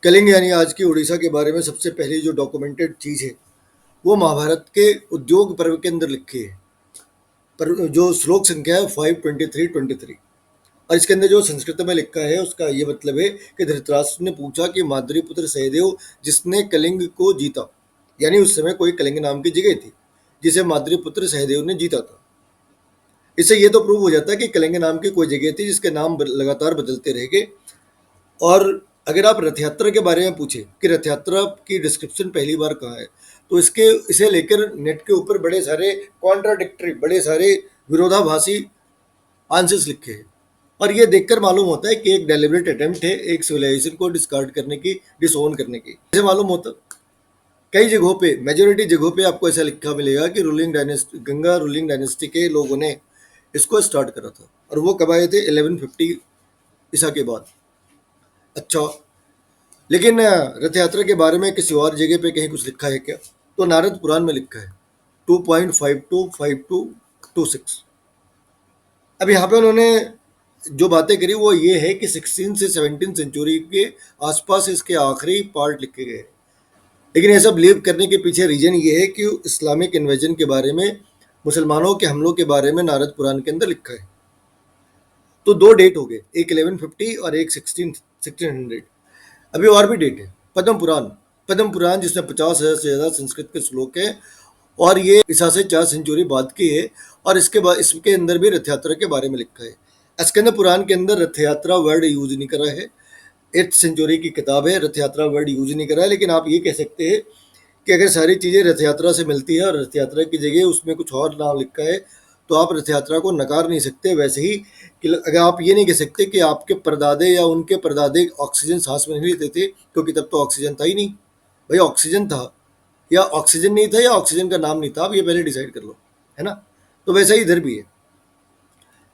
कलिंग यानी आज की उड़ीसा के बारे में सबसे पहली जो डॉक्यूमेंटेड चीज़ है वो महाभारत के उद्योग पर्व के अंदर लिखी है। पर जो श्लोक संख्या है 523-23 और इसके अंदर जो संस्कृत में लिखा है उसका ये मतलब है कि धृतराष्ट्र ने पूछा कि माद्रीपुत्र सहदेव जिसने कलिंग को जीता, यानी उस समय कोई कलिंग नाम की जगह थी जिसे माद्रीपुत्र सहदेव ने जीता था। इससे ये तो प्रूव हो जाता है कि कलिंग नाम की कोई जगह थी जिसके नाम लगातार बदलते रह गए। और अगर आप रथ यात्रा के बारे में पूछे कि रथ यात्रा की डिस्क्रिप्शन पहली बार कहाँ है, तो इसे लेकर नेट के ऊपर बड़े सारे कॉन्ट्राडिक्टरी, बड़े सारे विरोधाभासी आंसर्स लिखे हैं। और ये देखकर मालूम होता है कि एक डेलिबरेट अटेम्प्ट है एक सिविलाइजेशन को डिस्कार्ड करने की, डिसओन करने की। ऐसे मालूम होता कई जगहों पे, मेजोरिटी जगहों पे आपको ऐसा लिखा मिलेगा कि गंगा रूलिंग डायनेस्टी के लोगों ने इसको स्टार्ट करा था। और वो कब आए थे? 1150 ईसा के बाद। अच्छा, लेकिन रथ यात्रा के बारे में किसी और जगह पे कहीं कुछ लिखा है क्या? तो नारद पुराण में लिखा है 2.525226। अब यहाँ पे उन्होंने जो बातें करी वो ये है कि 16 से 17 सेंचुरी के आसपास इसके आखिरी पार्ट लिखे गए हैं। लेकिन ऐसा बिलीव करने के पीछे रीजन ये है कि इस्लामिक इन्वेजन के बारे में, मुसलमानों के हमलों के बारे में नारद पुराण के अंदर लिखा है। तो दो डेट हो गए, एक 1150 और एक 1600। अभी और भी डेट है। पद्म पुराण जिसमें 50,000 से ज़्यादा संस्कृत के श्लोक हैं और ये ईसा से 4 सेंचुरी बाद की है। और इसके बाद इसके अंदर भी रथ यात्रा के बारे में लिखा है। स्कंद पुराण के अंदर रथ यात्रा वर्ड यूज नहीं करा है। 8th सेंचुरी की किताब है, रथ यात्रा वर्ड यूज नहीं करा है। लेकिन आप ये कह सकते हैं कि अगर सारी चीज़ें रथ यात्रा से मिलती है और रथ यात्रा की जगह उसमें कुछ और नाम लिखा है तो आप रथ यात्रा को नकार नहीं सकते। वैसे ही कि अगर आप ये नहीं कह सकते कि आपके परदादे या उनके परदादे ऑक्सीजन सांस में नहीं लेते थे, क्योंकि तब तो ऑक्सीजन था ही नहीं। भाई ऑक्सीजन था या ऑक्सीजन नहीं था या ऑक्सीजन का नाम नहीं था, आप ये पहले डिसाइड कर लो, है ना? तो वैसा ही इधर भी है।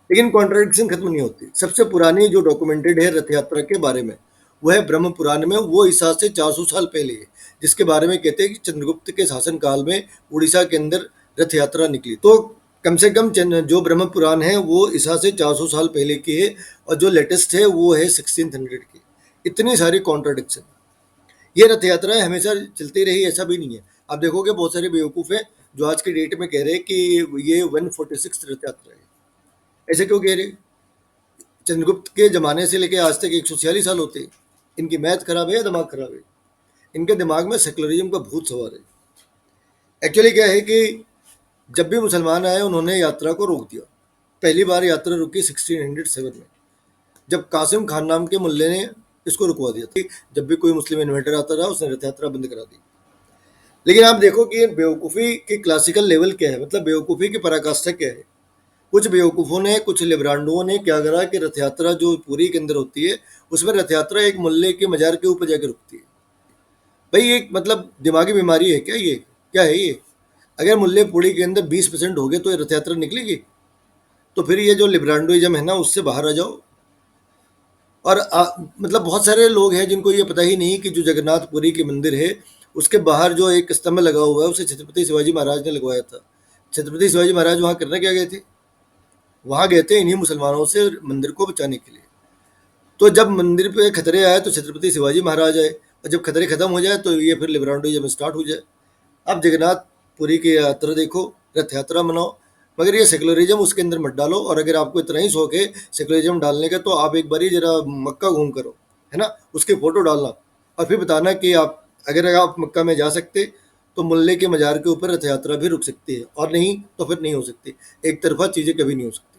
लेकिन कॉन्ट्रडिक्शन खत्म नहीं होती। सबसे पुरानी जो डॉक्यूमेंटेड है रथ यात्रा के बारे में वो है ब्रह्म पुराण में। वो ईसा से 400 साल पहले है, जिसके बारे में कहते हैं कि चंद्रगुप्त के शासन काल में उड़ीसा के अंदर रथ यात्रा निकली। तो कम से कम जो ब्रह्म पुराण है वो ईसा से 400 साल पहले की है और जो लेटेस्ट है वो है 1600 की। इतनी सारी कॉन्ट्रडिक्शन। ये रथ यात्रा हमेशा चलती रही ऐसा भी नहीं है। आप देखोगे बहुत सारे बेवकूफ़ हैं जो आज की डेट में कह रहे हैं कि ये 146 रथ यात्रा है। ऐसे क्यों कह रहे? चंद्रगुप्त के ज़माने से लेकर आज तक 146 साल होते हैं। इनकी मैथ खराब है या दिमाग खराब है? इनके दिमाग में सेकुलरिज्म का भूत सवार है। एक्चुअली क्या है कि जब भी मुसलमान आए उन्होंने यात्रा को रोक दिया। पहली बार यात्रा रुकी 1607 में, जब कासिम खान नाम के मुल्ले ने इसको रुकवा दिया था। जब भी कोई मुस्लिम इन्वेटर आता रहा उसने रथ यात्रा बंद करा दी। लेकिन आप देखो कि बेवकूफ़ी की क्लासिकल लेवल क्या है, मतलब बेवकूफ़ी की पराकाष्ठा क्या है। कुछ बेवकूफ़ों ने, कुछ लिब्रांडुओं ने क्या करा कि रथ यात्रा जो पूरी के अंदर होती है उसमें रथ यात्रा एक मुल्ले के मजार के ऊपर जाकर रुकती है। भाई एक मतलब दिमागी बीमारी है क्या ये? क्या है ये? अगर मुल्ले पूड़ी के अंदर 20% हो गए तो ये रथ यात्रा निकलेगी? तो फिर ये जो लिब्रांडोइज्म है ना उससे बाहर आ जाओ। और मतलब बहुत सारे लोग हैं जिनको ये पता ही नहीं कि जो जगन्नाथपुरी के मंदिर है उसके बाहर जो एक स्तंभ लगा हुआ है उसे छत्रपति शिवाजी महाराज ने लगवाया था। छत्रपति शिवाजी महाराज वहाँ करने क्या गए थे? वहाँ गए थे इन्हीं मुसलमानों से मंदिर को बचाने के लिए। तो जब मंदिर पे खतरे आए तो छत्रपति शिवाजी महाराज आए, और जब खतरे खत्म हो जाए तो ये फिर लिब्रांडोइज्म स्टार्ट हो जाए। अब जगन्नाथपुरी की यात्रा देखो, रथ यात्रा मनाओ, मगर ये सेकुलरिज्म उसके अंदर मत डालो। और अगर आपको इतना ही शौक है सेकुलरिज्म डालने का तो आप एक बार जरा मक्का घूम करो, है ना? उसकी फ़ोटो डालना और फिर बताना कि अगर आप मक्का में जा सकते तो मुल्ले के मज़ार के ऊपर रथ यात्रा भी रुक सकती है, और नहीं तो फिर नहीं हो सकती। एक तरफा चीज़ें कभी नहीं हो सकती।